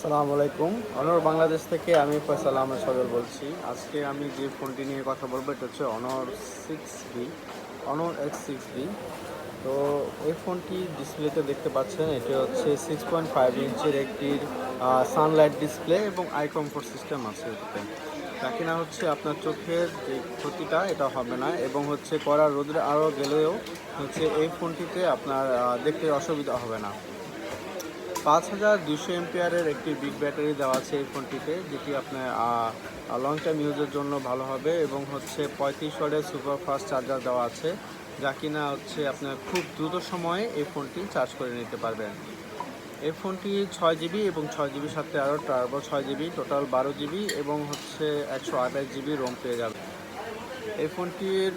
আসসালামু আলাইকুম। অনর বাংলাদেশ থেকে আমি ফয়সাল আহমেদ সজল বলছি। আজকে আমি যে ফোনটি নিয়ে কথা বলবো এটা হচ্ছে অনর 6B, অনর X6B। তো এই ফোনটি ডিসপ্লেতে দেখতে পাচ্ছেন, এটা হচ্ছে 6.5 ইঞ্চের একটি সানলাইট ডিসপ্লে এবং আই কমফোর্ট সিস্টেম আছে এটাতে। তা কিনা হচ্ছে আপনার চোখের যে ক্ষতিটা এটা হবে না, এবং হচ্ছে কড়া রোদে আরও গেলেও হচ্ছে এই ফোনটিতে আপনার দেখতে অসুবিধা হবে না। 5200 এমপিআরের একটি বিগ ব্যাটারি দেওয়া আছে এই ফোনটিতে, যেটি আপনার লং টাইম ইউজের জন্য ভালো হবে, এবং হচ্ছে 35 ওয়াটের সুপার ফাস্ট চার্জার দেওয়া আছে, যা কিনা হচ্ছে আপনার খুব দ্রুত সময়ে এই ফোনটি চার্জ করে নিতে পারবেন। এই ফোনটি 6GB এবং 6GBর সাথে আরও টার্বো 6GB, টোটাল 12GB এবং হচ্ছে 128GB রোম পেয়ে যাবে। এই ফোনটির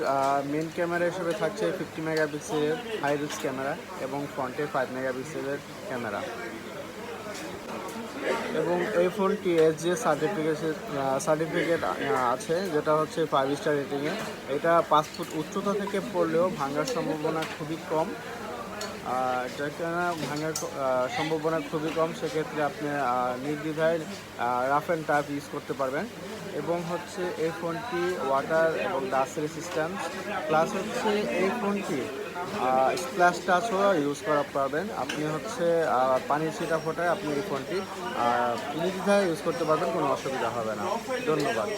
মেন ক্যামেরা হিসেবে থাকছে 50 মেগাপিক্সেলের হাই রিস্ক ক্যামেরা এবং ফ্রন্টে 5 মেগাপিক্সেলের ক্যামেরা। এবং এই ফোনটি এসজি সার্টিফিকেট আছে, যেটা হচ্ছে 5 স্টার রেটিংয়ে। এটা 5 ফুট উচ্চতা থেকে পড়লেও ভাঙার সম্ভাবনা খুবই কম। ভাঙার সম্ভাবনা খুবই কম, সেক্ষেত্রে আপনি নির্দ্বিধায় রাফ অ্যান্ড টাফ ইউজ করতে পারবেন। এবং হচ্ছে এই ফোনটি ওয়াটার এবং ডাস্ট রেসিস্ট্যান্স, প্লাস হচ্ছে এই ফোনটি স্প্ল্যাশ টাচও ইউজ করা পারবেন। আপনি হচ্ছে পানির ছিটা ফোটায় আপনি এই ফোনটি নির্দ্বিধায় ইউজ করতে পারবেন, কোনো অসুবিধা হবে না। ধন্যবাদ।